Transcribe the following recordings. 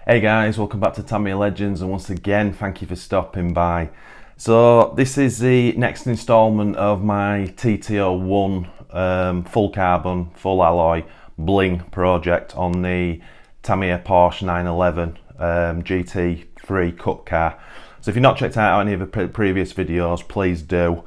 Hey guys, welcome back to Tamiya Legends, and once again thank you for stopping by. So this is the next instalment of my TT-01 full carbon, full alloy Bling project on the Tamiya Porsche 911 GT3 Cup car. So if you've not checked out any of the previous videos, please do.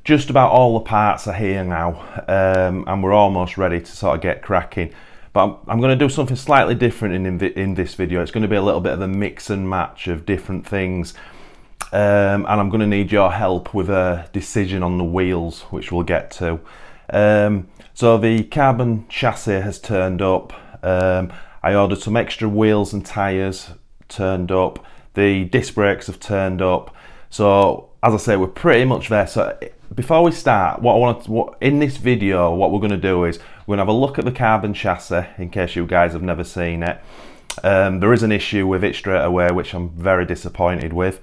Just about all the parts are here now, and we're almost ready to sort of get cracking. But I'm going to do something slightly different in this video. It's going to be a little bit of a mix and match of different things. And I'm going to need your help with a decision on the wheels, which we'll get to. So the carbon chassis has turned up. I ordered some extra wheels and tyres, turned up. The disc brakes have turned up. So as I say, we're pretty much there. So before we start, in this video, what we're going to do is we're going to have a look at the carbon chassis in case you guys have never seen it. There is an issue with it straight away, which I'm very disappointed with.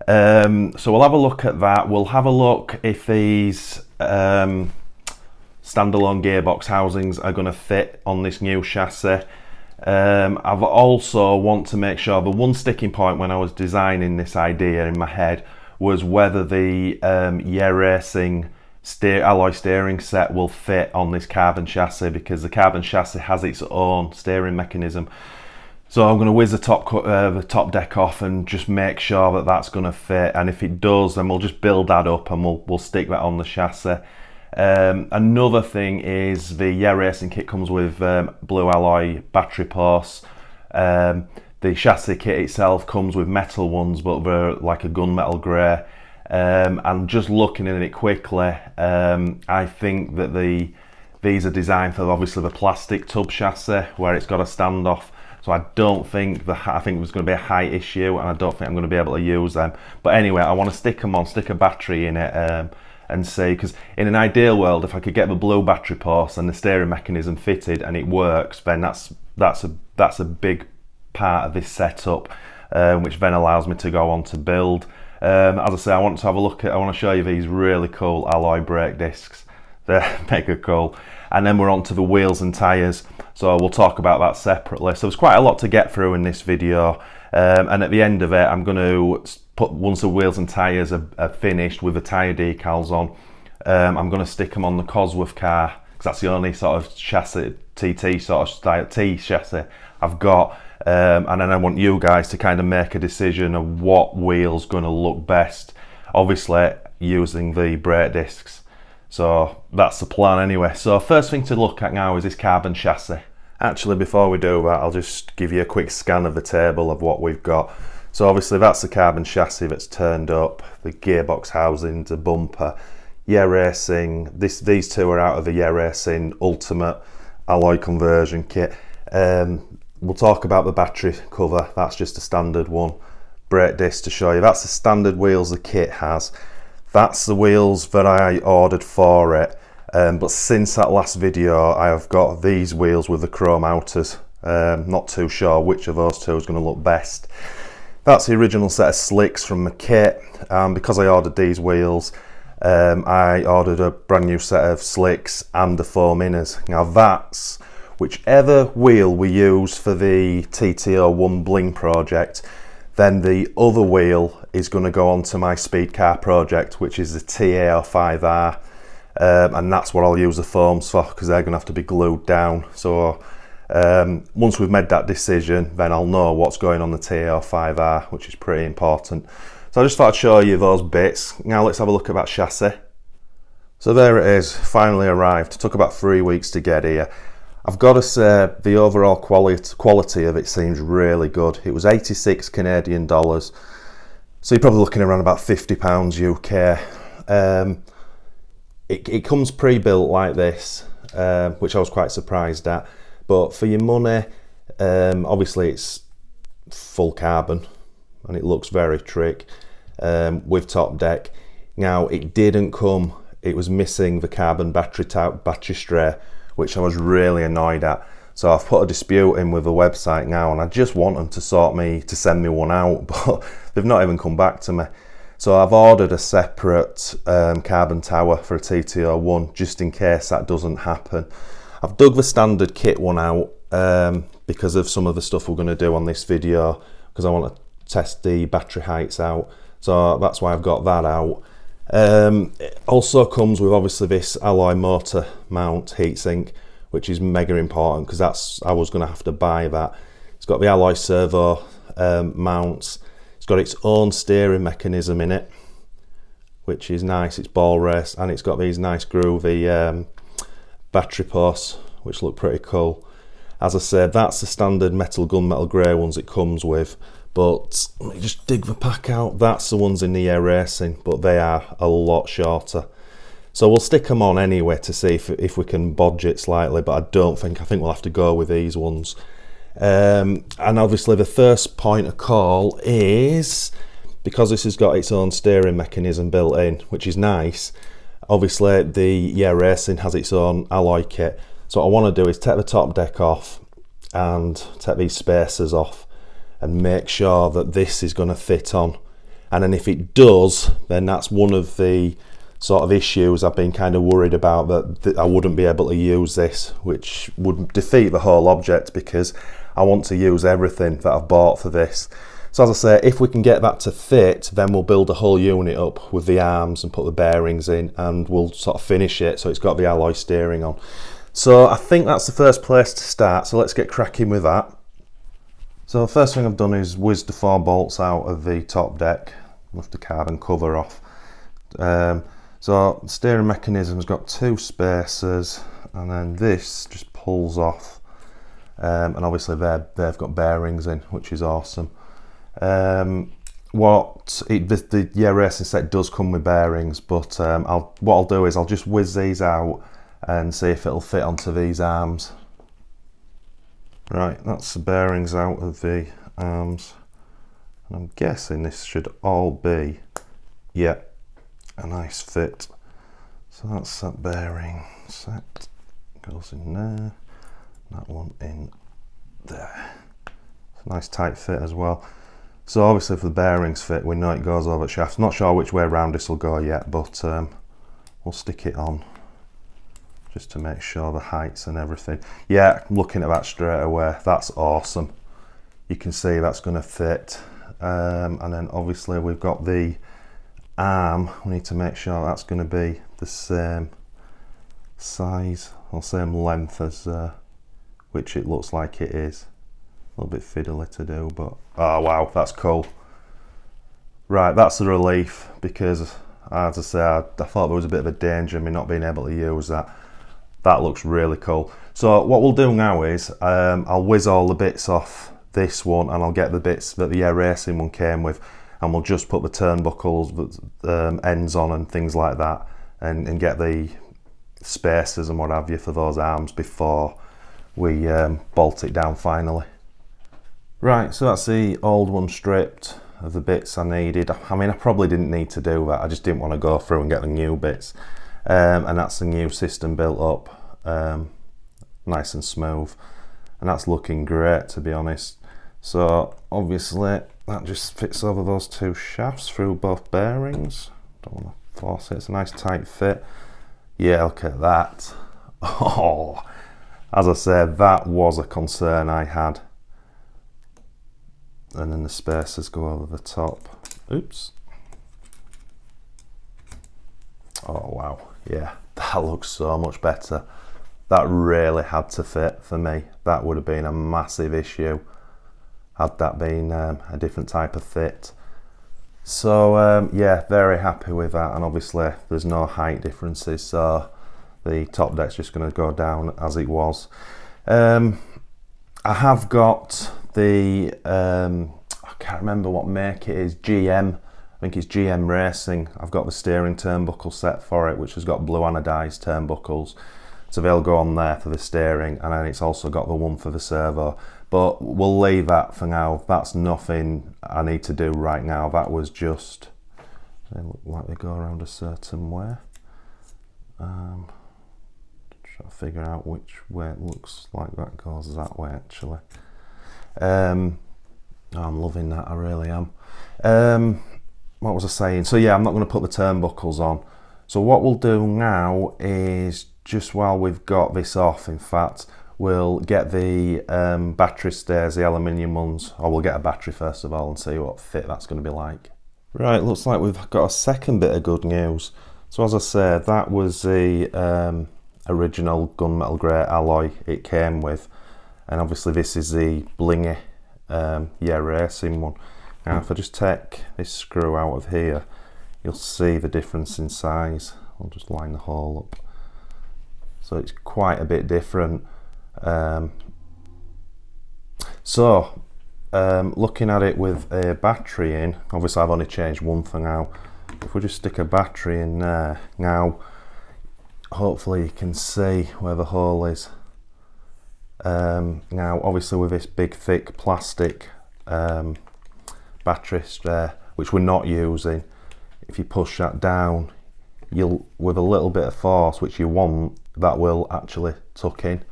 So we'll have a look at that. We'll have a look if these standalone gearbox housings are going to fit on this new chassis. I've also want to make sure the one sticking point when I was designing this idea in my head was whether the Racing alloy steering set will fit on this carbon chassis, because the carbon chassis has its own steering mechanism. So I'm going to whiz the top deck off and just make sure that that's going to fit, and if it does, then we'll just build that up and we'll stick that on the chassis. Another thing is the Racing kit comes with blue alloy battery posts. The chassis kit itself comes with metal ones, but they're like a gunmetal grey. And just looking at it quickly, I think that these are designed for obviously the plastic tub chassis where it's got a standoff. So I don't think I think there's going to be a height issue, and I don't think I'm going to be able to use them. But anyway, I want to stick them on, stick a battery in it, and see, because in an ideal world, if I could get the blue battery post and the steering mechanism fitted and it works, then that's a big part of this setup, which then allows me to go on to build. As I say, I want to show you these really cool alloy brake discs. They're mega cool. And then we're on to the wheels and tyres, so we'll talk about that separately. So there's quite a lot to get through in this video, and at the end of it, I'm going to once the wheels and tyres are finished with the tyre decals on, I'm going to stick them on the Cosworth car, because that's the only sort of chassis, TT sort of style T chassis I've got. And then I want you guys to kind of make a decision of what wheel's going to look best, obviously using the brake discs. So that's the plan anyway. So first thing to look at now is this carbon chassis. Actually, before we do that, I'll just give you a quick scan of the table of what we've got. So obviously that's the carbon chassis that's turned up, the gearbox housing, the bumper, Racing. These two are out of the Racing Ultimate alloy conversion kit. We'll talk about the battery cover. That's just a standard one. Brake disc to show you. That's the standard wheels the kit has. That's the wheels that I ordered for it. But since that last video, I have got these wheels with the chrome outers. Not too sure which of those two is going to look best. That's the original set of slicks from the kit. Because I ordered these wheels, I ordered a brand new set of slicks and the foam inners. Now that's whichever wheel we use for the TT-01 Bling project, then the other wheel is going to go on to my speed car project, which is the TT-05R, and that's what I'll use the foams for, because they're going to have to be glued down. So once we've made that decision, then I'll know what's going on the TT-05R, which is pretty important. So I just thought I'd show you those bits. Now let's have a look at that chassis. So there it is, finally arrived. It took about 3 weeks to get here. I've got to say, the overall quality of it seems really good. It was 86 Canadian dollars, so you're probably looking around about £50 UK. It comes pre-built like this, which I was quite surprised at. But for your money, obviously it's full carbon, and it looks very trick with top deck. Now it didn't come. It was missing the carbon battery tray, which I was really annoyed at. So I've put a dispute in with the website now, and I just want them to send me one out, but they've not even come back to me. So I've ordered a separate carbon tower for a TT-01 just in case that doesn't happen. I've dug the standard kit one out, because of some of the stuff we're going to do on this video, because I want to test the battery heights out. So that's why I've got that out. It also comes with obviously this alloy motor mount heatsink, which is mega important because I was going to have to buy that. It's got the alloy servo mounts. It's got its own steering mechanism in it, which is nice. It's ball race, and it's got these nice groovy battery posts, which look pretty cool. As I said, that's the standard metal gunmetal grey ones it comes with, but let me just dig the pack out. That's the ones in the air racing, but they are a lot shorter. So we'll stick them on anyway to see if we can bodge it slightly, but I think we'll have to go with these ones. And obviously the first point of call is, because this has got its own steering mechanism built in, which is nice, obviously the racing has its own alloy kit. So what I want to do is take the top deck off and take these spacers off and make sure that this is going to fit on. And then if it does, then that's one of the sort of issues I've been kind of worried about, that I wouldn't be able to use this, which would defeat the whole object, because I want to use everything that I've bought for this. So as I say, if we can get that to fit, then we'll build a whole unit up with the arms and put the bearings in, and we'll sort of finish it so it's got the alloy steering on. So I think that's the first place to start, so let's get cracking with that. So the first thing I've done is whizzed the 4 bolts out of the top deck, lift the carbon cover off. So the steering mechanism's got 2 spacers, and then this just pulls off, and obviously they've got bearings in, which is awesome. The racing set does come with bearings, but what I'll do is I'll just whiz these out and see if it'll fit onto these arms. Right, that's the bearings out of the arms, and I'm guessing this should all be, yeah, a nice fit. So that's that bearing set, goes in there, that one in there. It's a nice tight fit as well. So obviously if the bearings fit, we know it goes over the shaft. Not sure which way around this will go yet, but we'll stick it on just to make sure the heights and everything. Yeah, looking at that straight away, that's awesome. You can see that's going to fit. And then obviously we've got the arm. We need to make sure that's going to be the same size or same length as which it looks like it is. A little bit fiddly to do, but oh wow, that's cool. Right, that's a relief, because as I say, I thought there was a bit of a danger in me not being able to use that. That looks really cool. So what we'll do now is I'll whiz all the bits off this one, and I'll get the bits that the air racing one came with, and we'll just put the turnbuckles, ends on and things like that, and get the spacers and what have you for those arms before we bolt it down finally. Right, so that's the old one stripped of the bits I needed. I mean, I probably didn't need to do that, I just didn't want to go through and get the new bits. And that's the new system built up, nice and smooth, and that's looking great, to be honest. So obviously that just fits over those 2 shafts through both bearings. Don't want to force it, it's a nice tight fit. Yeah, look at that. Oh, as I said, that was a concern I had. And then the spacers go over the top. Oops. Oh wow, yeah, that looks so much better. That really had to fit for me. That would have been a massive issue had that been a different type of fit. So yeah, very happy with that, and obviously there's no height differences, so the top deck's just going to go down as it was. I have got the I can't remember what make it is, GM, I think it's GM Racing. I've got the steering turnbuckle set for it, which has got blue anodized turnbuckles, so they'll go on there for the steering, and then it's also got the one for the servo. But we'll leave that for now. That's nothing I need to do right now. That was just, they look like they go around a certain way. Try to figure out which way it looks like that goes that way actually. I'm loving that, I really am. What was I saying? So yeah, I'm not going to put the turnbuckles on. So what we'll do now is, just while we've got this off, in fact, we'll get the battery stairs, the aluminium ones, or we'll get a battery first of all and see what fit that's going to be like. Right, looks like we've got a second bit of good news. So as I said, that was the original gunmetal grey alloy it came with, and obviously this is the blingy racing one. Now if I just take this screw out of here, you'll see the difference in size. I'll just line the hole up. So it's quite a bit different. Looking at it with a battery in, obviously I've only changed one for now. If we just stick a battery in there, now hopefully you can see where the hole is. Now obviously with this big thick plastic battery there, which we're not using, if you push that down, you'll, with a little bit of force, which you want, that will actually tuck in.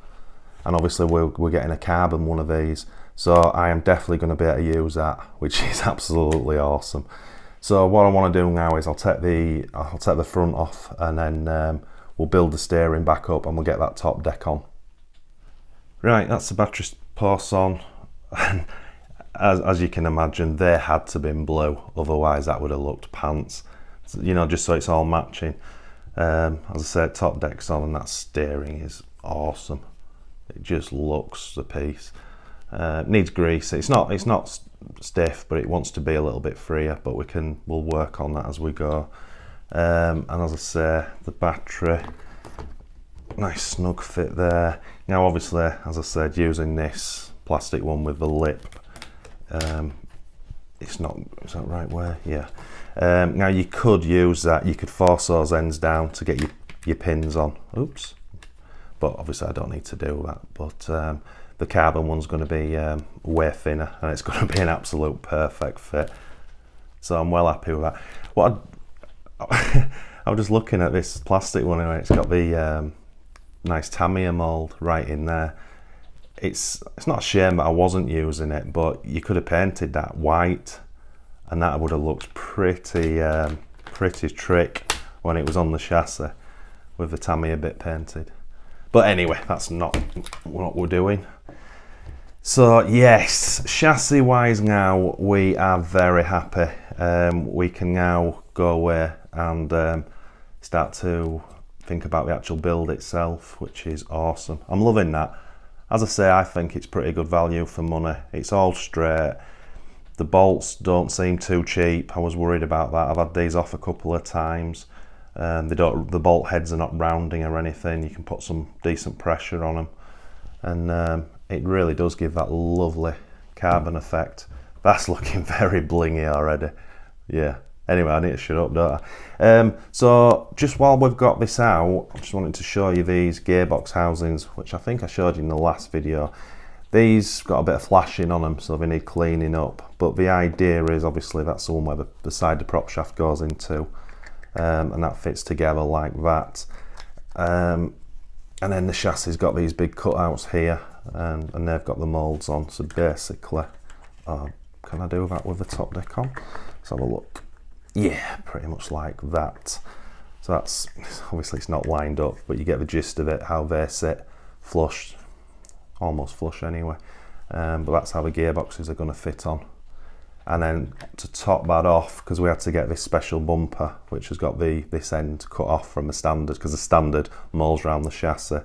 And obviously we're getting a carbon one of these, so I am definitely going to be able to use that, which is absolutely awesome. So what I want to do now is I'll take the front off, and then we'll build the steering back up and we'll get that top deck on. Right, that's the battery posts on. As you can imagine, they had to be in blue, otherwise that would have looked pants. You know, just so it's all matching. As I said, top deck's on, and that steering is awesome. It just looks the piece. Needs grease. It's not stiff, but it wants to be a little bit freer. But we'll work on that as we go. And as I say, the battery, nice snug fit there. Now, obviously, as I said, using this plastic one with the lip, it's not. Is that the right way? Yeah. Now you could use that. You could force those ends down to get your pins on. Oops. But obviously I don't need to do that. But the carbon one's going to be way thinner, and it's going to be an absolute perfect fit. So I'm well happy with that. I was just looking at this plastic one, and it's got the nice Tamiya mould right in there. It's not a shame that I wasn't using it, but you could have painted that white, and that would have looked pretty trick when it was on the chassis with the Tamiya bit painted. But anyway, that's not what we're doing. So yes, chassis wise now we are very happy. We can now go away and start to think about the actual build itself, which is awesome. I'm loving that. As I say, I think it's pretty good value for money. It's all straight. The bolts don't seem too cheap. I was worried about that. I've had these off a couple of times. The bolt heads are not rounding or anything. You can put some decent pressure on them, and it really does give that lovely carbon effect. That's looking very blingy already. Yeah. Anyway, I need to shut up, don't I? So just while we've got this out, I just wanted to show you these gearbox housings, which I think I showed you in the last video. These got a bit of flashing on them, so they need cleaning up. But the idea is, obviously, that's the one where the side the prop shaft goes into, and that fits together like that. And then the chassis's got these big cutouts here, and they've got the moulds on. So basically, can I do that with the top deck on? Let's have a look. Yeah, pretty much like that. So that's, obviously it's not lined up, but you get the gist of it, how they sit flush, almost flush anyway. But that's how the gearboxes are going to fit on. And then to top that off, because we had to get this special bumper, which has got this end cut off from the standard, because the standard molds around the chassis.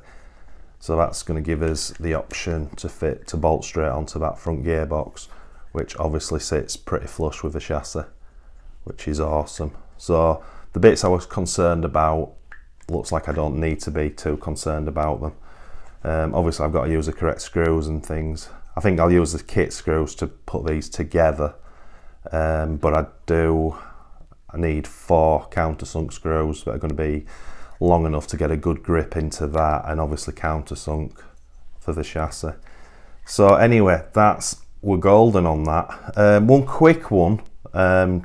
So that's going to give us the option to bolt straight onto that front gearbox, which obviously sits pretty flush with the chassis, which is awesome. So the bits I was concerned about, looks like I don't need to be too concerned about them. Obviously I've got to use the correct screws and things. I think I'll use the kit screws to put these together, but I need 4 countersunk screws that are going to be long enough to get a good grip into that, and obviously countersunk for the chassis. So anyway, we're golden on that. One quick one, I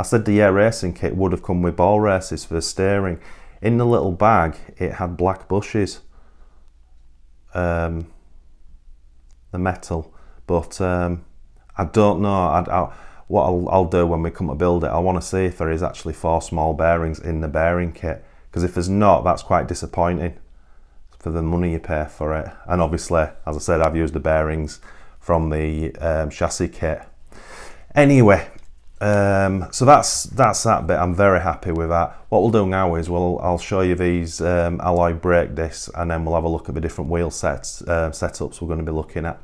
said the racing kit would have come with ball races for the steering. In the little bag, it had black bushes, the metal, but I don't know. What I'll do when we come to build it, I want to see if there is actually 4 small bearings in the bearing kit, because if there's not, that's quite disappointing. for the money you pay for it. And obviously, as I said, I've used the bearings from the chassis kit. Anyway, so that's that bit. I'm very happy with that. What we'll do now is I'll show you these alloy brake discs, and then we'll have a look at the different wheel setups we're going to be looking at.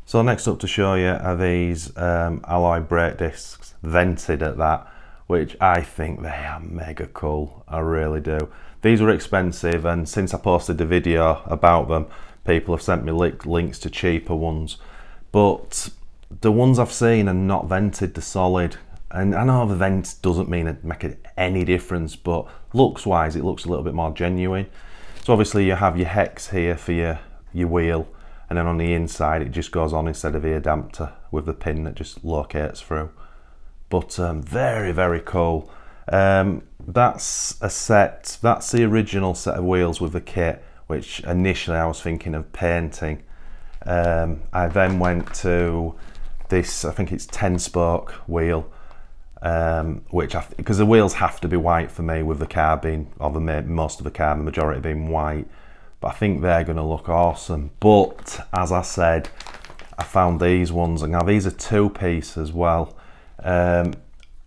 So next up to show you are these alloy brake discs, vented at that, which I think they are mega cool. I really do. These were expensive, and since I posted the video about them, people have sent me links to cheaper ones. But the ones I've seen are not vented, they're solid. And I know the vent doesn't mean it make any difference, but looks wise, it looks a little bit more genuine. So obviously you have your hex here for your wheel, and then on the inside it just goes on instead of the adapter with the pin that just locates through. But very, very cool. That's the original set of wheels with the kit, which initially I was thinking of painting. I then went to this, I think it's 10-spoke wheel, which because the wheels have to be white for me, with the car being, or most of the car, the majority being white. But I think they're going to look awesome. But as I said, I found these ones, and now these are 2-piece as well.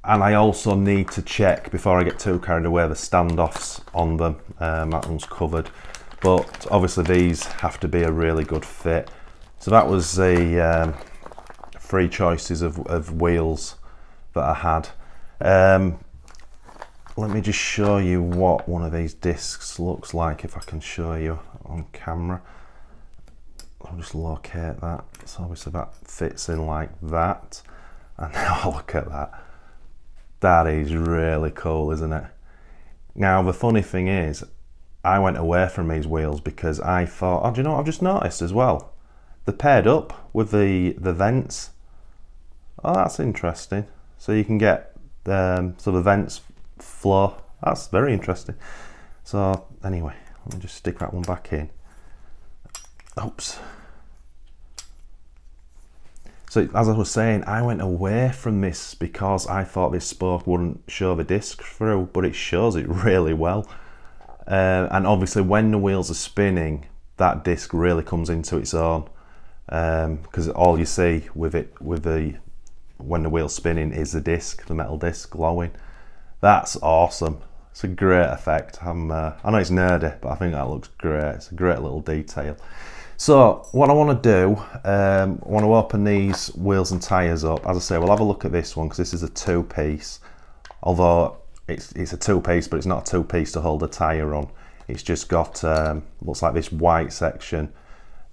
And I also need to check, before I get too carried away, the standoffs on them. That one's covered. But obviously these have to be a really good fit. So that was the 3 choices of wheels that I had. Let me just show you what one of these discs looks like, if I can show you on camera. I'll just locate that. So obviously that fits in like that. And now look at that. That is really cool, isn't it? Now the funny thing is, I went away from these wheels because I thought, oh, do you know what I've just noticed as well? They're paired up with the vents. Oh, that's interesting. So you can get so the vents flow. That's very interesting. So anyway, let me just stick that one back in. Oops. So as I was saying, I went away from this because I thought this spoke wouldn't show the disc through, but it shows it really well. And obviously when the wheels are spinning, that disc really comes into its own, because all you see with when the wheel's spinning is the disc, the metal disc glowing. That's awesome. It's a great effect. I know it's nerdy, but I think that looks great. It's a great little detail. So what I want to do, I want to open these wheels and tyres up. As I say, we'll have a look at this one because this is a 2-piece. Although it's a 2-piece, but it's not a 2-piece to hold a tyre on. It's just got, looks like this white section.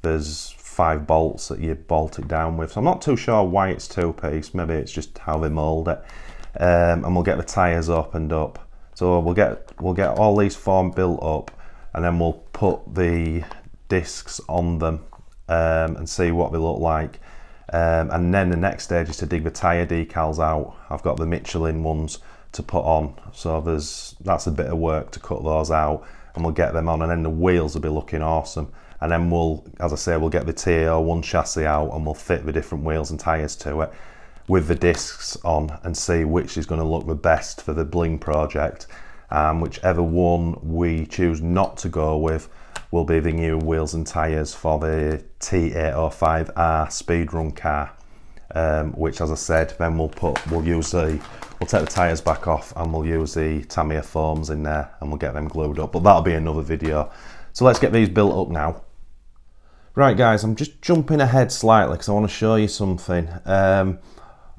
There's 5 bolts that you bolt it down with. So I'm not too sure why it's 2-piece. Maybe it's just how they mould it. And we'll get the tyres opened up. So we'll get all these form built up, and then we'll put the discs on them and see what they look like. And then the next stage is to dig the tyre decals out. I've got the Michelin ones to put on, so that's a bit of work to cut those out, and we'll get them on, and then the wheels will be looking awesome. And then we'll, as I say, we'll get the TT-01 chassis out, and we'll fit the different wheels and tyres to it with the discs on, and see which is going to look the best for the Bling project. Whichever one we choose not to go with will be the new wheels and tyres for the T-0805R speedrun car, which, as I said, then we'll take the tyres back off, and we'll use the Tamiya foams in there, and we'll get them glued up, but that'll be another video. So let's get these built up now. Right guys, I'm just jumping ahead slightly because I want to show you something.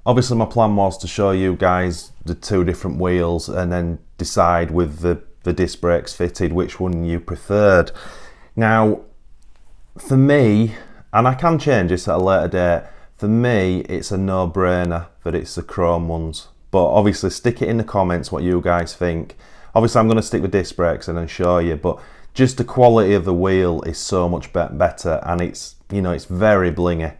Obviously my plan was to show you guys the 2 different wheels and then decide with the disc brakes fitted which one you preferred. Now, for me, and I can change this at a later date, for me it's a no-brainer that it's the chrome ones. But obviously stick it in the comments what you guys think. Obviously I'm going to stick with disc brakes and then show you, but just the quality of the wheel is so much better, and it's, you know, it's very blingy.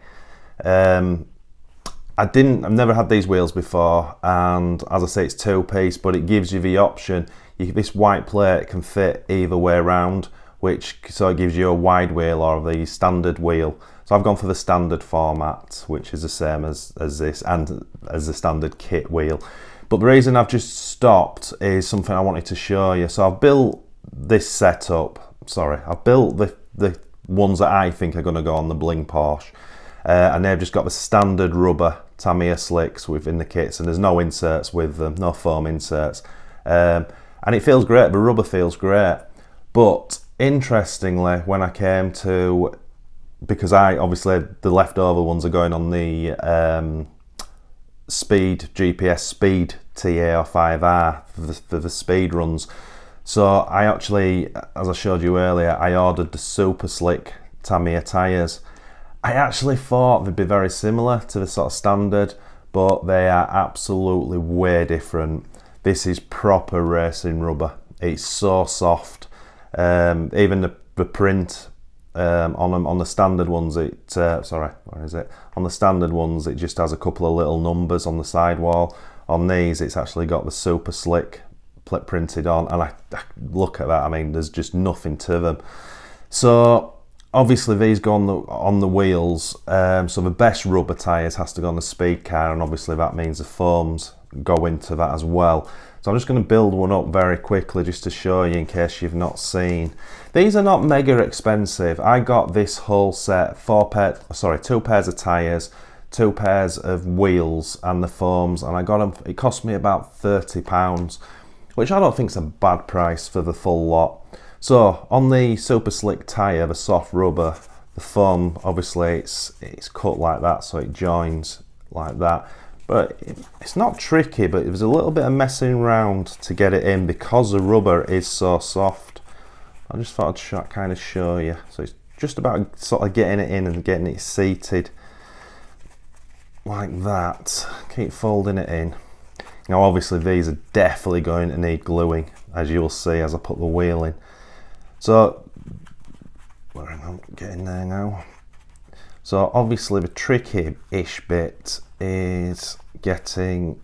I've never had these wheels before, and as I say, it's 2-piece, but it gives you the option. This white plate can fit either way around, so it gives you a wide wheel or the standard wheel. So I've gone for the standard format, which is the same as this, and as the standard kit wheel. But the reason I've just stopped is something I wanted to show you. So I've built this setup sorry, I've built the ones that I think are going to go on the Bling Porsche, and they've just got the standard rubber Tamiya slicks within the kits, and there's no inserts with them, no foam inserts, and it feels great. The rubber feels great, but interestingly, when I came to, because obviously the leftover ones are going on the speed GPS speed TA or 5R for the speed runs. So I actually, as I showed you earlier, I ordered the super slick Tamiya tyres. I actually thought they'd be very similar to the sort of standard, but they are absolutely way different. This is proper racing rubber. It's so soft. Even the print on the standard ones, on the standard ones, it just has a couple of little numbers on the sidewall. On these, it's actually got the super slick printed on, and I look at that, I mean, there's just nothing to them. So obviously these go on the wheels, so the best rubber tyres has to go on the speed car, and obviously that means the foams go into that as well. So I'm just going to build one up very quickly just to show you in case you've not seen. These are not mega expensive. I got this whole set, 2 pairs of tyres, 2 pairs of wheels and the foams, and I got them, it cost me about £30, which I don't think is a bad price for the full lot. So on the super slick tyre, the soft rubber, the foam, obviously it's cut like that, so it joins like that. But it's not tricky, but it was a little bit of messing around to get it in because the rubber is so soft. I just thought I'd kind of show you. So it's just about sort of getting it in and getting it seated like that. Keep folding it in. Now obviously these are definitely going to need gluing, as you'll see as I put the wheel in. So, where am I getting there now? So obviously the tricky-ish bit is getting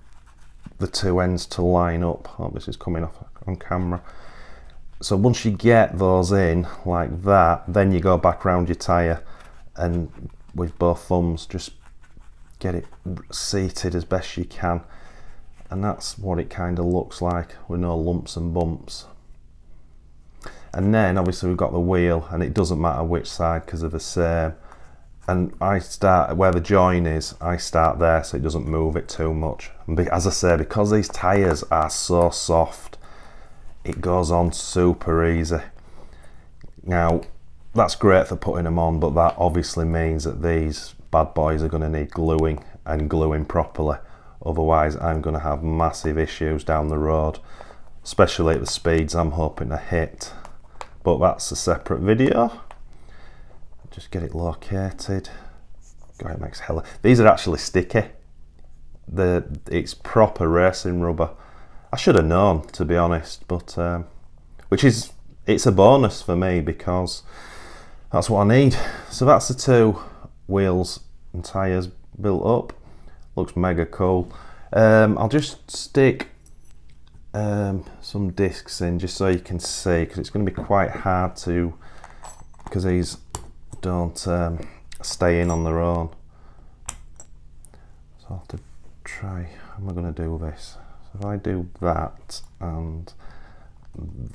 the two ends to line up. Oh, this is coming off on camera. So once you get those in like that, then you go back around your tyre and with both thumbs just get it seated as best you can. And that's what it kind of looks like with no lumps and bumps. And then obviously we've got the wheel, and it doesn't matter which side because they're the same. And I start where the join is, I start there so it doesn't move it too much. And as I say, because these tyres are so soft, it goes on super easy. Now, that's great for putting them on, but that obviously means that these bad boys are going to need gluing, and gluing properly. Otherwise, I'm going to have massive issues down the road, especially at the speeds I'm hoping to hit. But that's a separate video. Just get it located. God, it makes hella. These are actually sticky. It's proper racing rubber. I should have known, to be honest, but it's a bonus for me because that's what I need. So that's the two wheels and tyres built up. Looks mega cool. I'll just stick some discs in just so you can see, because it's going to be quite hard to, because these don't stay in on their own. So I'll have to try, how am I going to do this? So if I do that and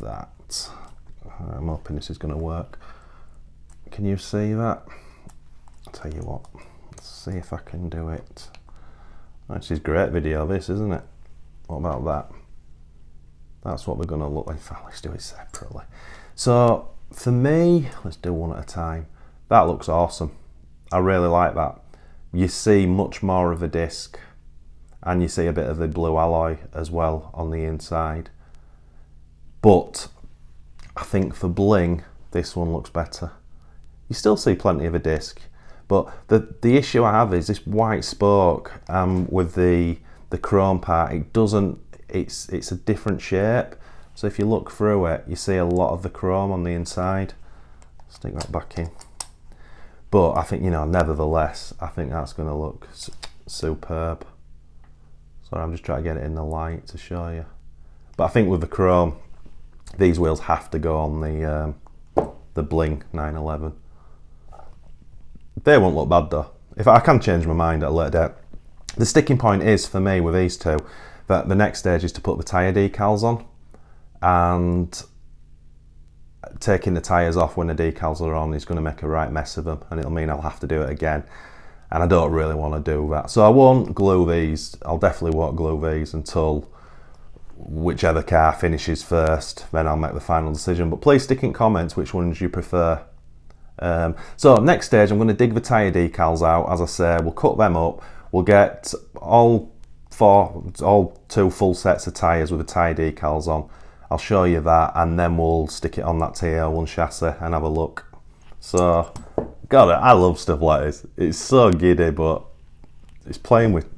that, I'm hoping this is going to work. Can you see that? I'll tell you what, let's see if I can do it. This is great video, this, isn't it? What about that? That's what we're going to look like. Let's do it separately. So for me, let's do one at a time. That looks awesome. I really like that. You see much more of a disc, and you see a bit of the blue alloy as well on the inside. But I think for Bling, this one looks better. You still see plenty of a disc, but the issue I have is this white spoke with the chrome part. It doesn't. It's a different shape. So if you look through it, you see a lot of the chrome on the inside. Stick that back in. But I think, you know, nevertheless, I think that's going to look superb. Sorry, I'm just trying to get it in the light to show you. But I think with the chrome, these wheels have to go on the Bling 911. They won't look bad though. If I can change my mind at a later date. The sticking point is for me with these two that the next stage is to put the tyre decals on, and taking the tyres off when the decals are on is going to make a right mess of them, and it'll mean I'll have to do it again, and I don't really want to do that. So I won't glue these. I'll definitely won't glue these until whichever car finishes first, then I'll make the final decision. But please stick in comments which ones you prefer. So next stage, I'm going to dig the tyre decals out. As I say, we'll cut them up. We'll get all two full sets of tyres with the tyre decals on. I'll show you that, and then we'll stick it on that TT-01 chassis and have a look. So, God, I love stuff like this. It's so giddy, but it's playing with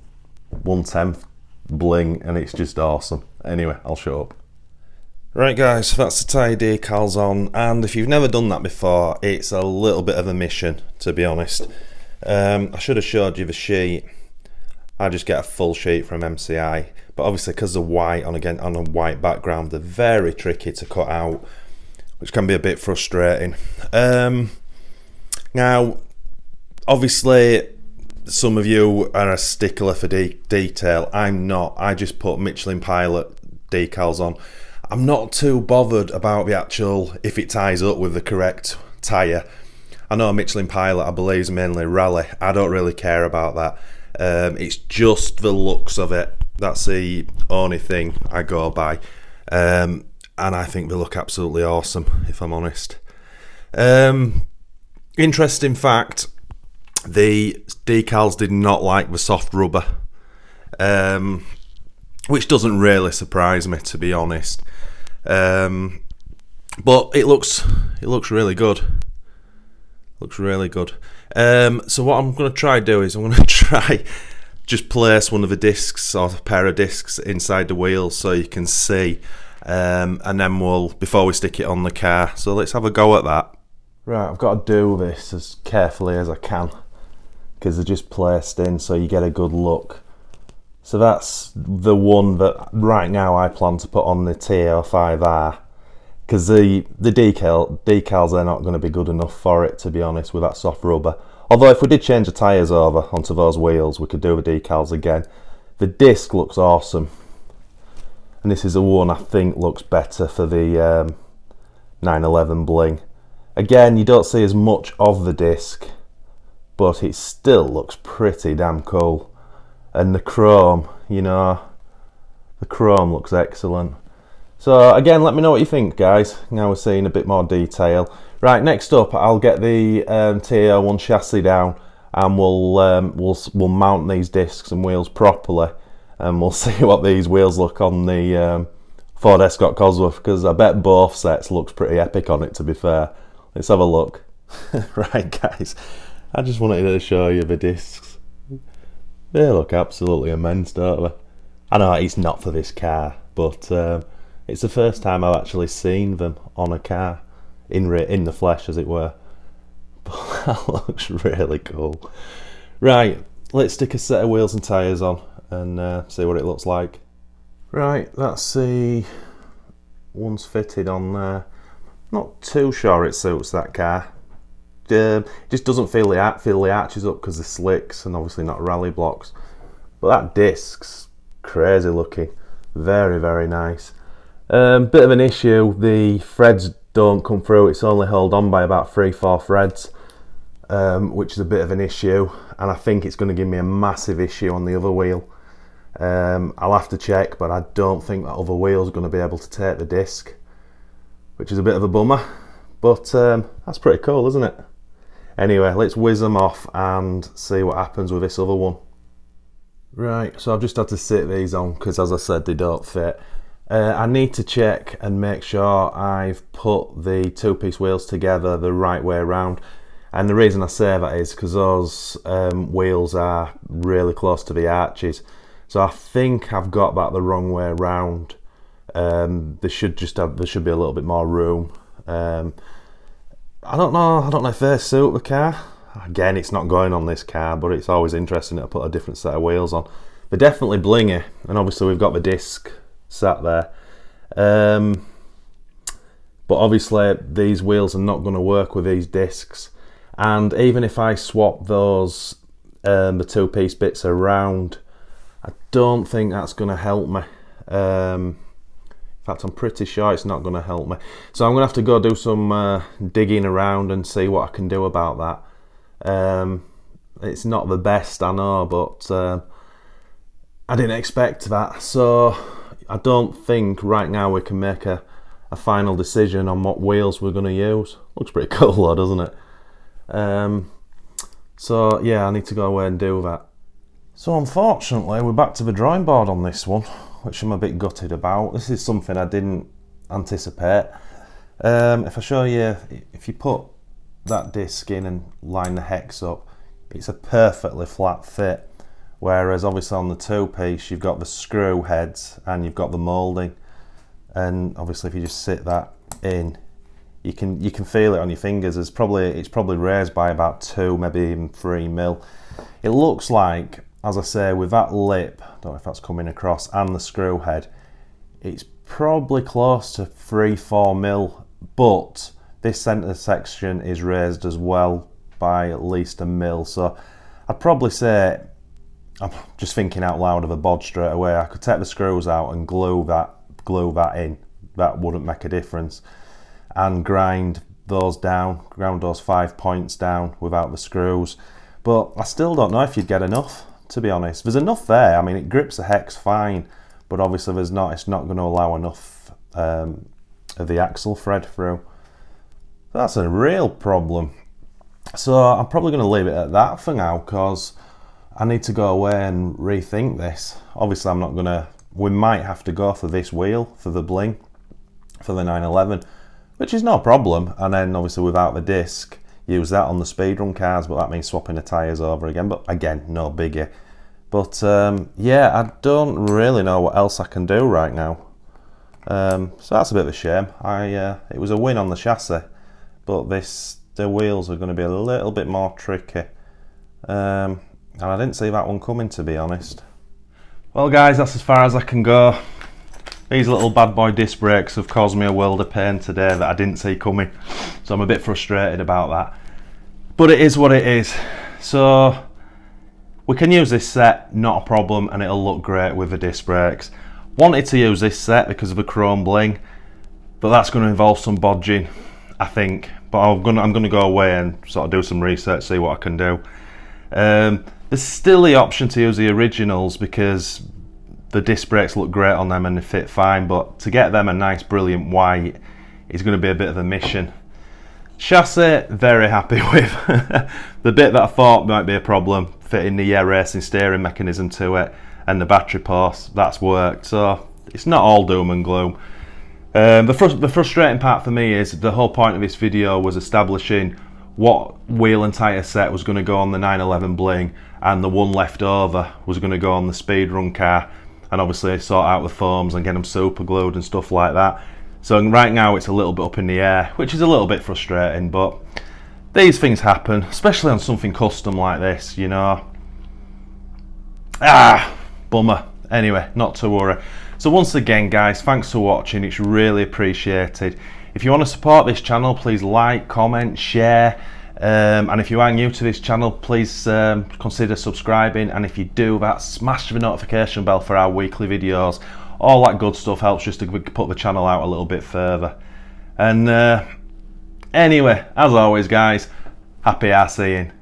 1/10 Bling, and it's just awesome. Anyway, I'll show up. Right guys, that's the tyre decals on, and if you've never done that before, it's a little bit of a mission, to be honest. I should have showed you the sheet. I just get a full sheet from MCI, but obviously because they're white on a white background, they're very tricky to cut out, which can be a bit frustrating. Now, obviously, some of you are a stickler for detail. I'm not. I just put Michelin Pilot decals on. I'm not too bothered about the actual, if it ties up with the correct tyre. I know Michelin Pilot, I believe, is mainly rally. I don't really care about that. It's just the looks of it. That's the only thing I go by. And I think they look absolutely awesome, if I'm honest. Interesting fact, the decals did not like the soft rubber, which doesn't really surprise me, to be honest. But it looks really good. Looks really good. So what I'm going to try do is I'm going to try just place one of the discs or a pair of discs inside the wheels so you can see, and then before we stick it on the car. So let's have a go at that. Right, I've got to do this as carefully as I can because they're just placed in so you get a good look. So that's the one that right now I plan to put on the TT-05R, because the decals are not going to be good enough for it, to be honest, with that soft rubber. Although if we did change the tyres over onto those wheels, we could do the decals again. The disc looks awesome, and this is the one I think looks better for the 911 Bling. Again, you don't see as much of the disc, but it still looks pretty damn cool. And the chrome, you know, the chrome looks excellent. So again, let me know what you think, guys. Now we're seeing a bit more detail. Right, next up, I'll get the TT-01 chassis down, and we'll mount these discs and wheels properly, and we'll see what these wheels look on the Ford Escort Cosworth, because I bet both sets looks pretty epic on it, to be fair. Let's have a look. Right, guys, I just wanted to show you the discs. They look absolutely immense, don't they? I know it's not for this car, but it's the first time I've actually seen them on a car, in the flesh, as it were. But that looks really cool. Right, let's stick a set of wheels and tyres on and see what it looks like. Right, that's the ones fitted on there. Not too sure it suits that car. Just doesn't feel the arches up because the slicks and obviously not rally blocks. But that disc's crazy looking. Very, very nice. Bit of an issue, the threads don't come through. It's only held on by about 3-4 threads, which is a bit of an issue, and I think it's going to give me a massive issue on the other wheel. I'll have to check, but I don't think that other wheel is going to be able to take the disc, which is a bit of a bummer, but that's pretty cool, isn't it? Anyway, let's whiz them off and see what happens with this other one. Right, so I've just had to sit these on because, as I said, they don't fit. I need to check and make sure I've put the two-piece wheels together the right way around, and the reason I say that is because those wheels are really close to the arches, so I think I've got that the wrong way around. There should be a little bit more room. I don't know if they suit the car. Again, it's not going on this car, but it's always interesting to put a different set of wheels on. They're definitely blingy, and obviously we've got the disc sat there. But obviously these wheels are not going to work with these discs, and even if I swap those the two-piece bits around, I don't think that's going to help me. fact, I'm pretty sure it's not going to help me. So I'm going to have to go do some digging around and see what I can do about that. It's not the best, I know, but I didn't expect that. So I don't think right now we can make a final decision on what wheels we're going to use. Looks pretty cool though, doesn't it? So yeah, I need to go away and do that. So unfortunately, we're back to the drawing board on this one, which I'm a bit gutted about. This is something I didn't anticipate. If I show you, if you put that disc in and line the hex up, it's a perfectly flat fit. Whereas obviously on the two-piece, you've got the screw heads and you've got the moulding. And obviously if you just sit that in, you can feel it on your fingers. It's probably raised by about 2, maybe even 3 mil. It looks like, as I say, with that lip, I don't know if that's coming across, and the screw head, it's probably close to 3-4 mil, but this centre section is raised as well by at least 1 mil. So I'd probably say, I'm just thinking out loud of a bod straight away, I could take the screws out and glue that in. That wouldn't make a difference. And grind those 5 points down without the screws. But I still don't know if you'd get enough, to be honest. There's enough there. I mean, it grips the hex fine, but obviously it's not going to allow enough of the axle thread through. That's a real problem. So I'm probably going to leave it at that for now, because I need to go away and rethink this. Obviously I'm not going to, we might have to go for this wheel, for the Bling, for the 911, which is no problem. And then obviously without the disc, use that on the speedrun cars, but that means swapping the tyres over again. But again, no biggie. But yeah, I don't really know what else I can do right now. So that's a bit of a shame. It was a win on the chassis, but the wheels are going to be a little bit more tricky. And I didn't see that one coming, to be honest. Well guys, that's as far as I can go. These little bad boy disc brakes have caused me a world of pain today that I didn't see coming. So I'm a bit frustrated about that. But it is what it is. So we can use this set, not a problem, and it'll look great with the disc brakes. Wanted to use this set because of the chrome bling, but that's going to involve some bodging, I think. But I'm gonna go away and sort of do some research, see what I can do. There's still the option to use the originals because the disc brakes look great on them and they fit fine, but to get them a nice brilliant white is going to be a bit of a mission. Chassis, very happy with. The bit that I thought might be a problem, fitting the racing steering mechanism to it and the battery post, that's worked. So it's not all doom and gloom. The frustrating part for me is the whole point of this video was establishing what wheel and tyre set was going to go on the 911 Bling, and the one left over was going to go on the speedrun car, and obviously sort out the foams and get them super glued and stuff like that. So right now it's a little bit up in the air, which is a little bit frustrating, but these things happen, especially on something custom like this, you know. Bummer. Anyway, not to worry. So once again guys, thanks for watching, it's really appreciated. If you want to support this channel, please like, comment, share, and if you are new to this channel, please consider subscribing, and if you do that, smash the notification bell for our weekly videos. All that good stuff helps just to put the channel out a little bit further. And anyway, as always guys, happy RCing.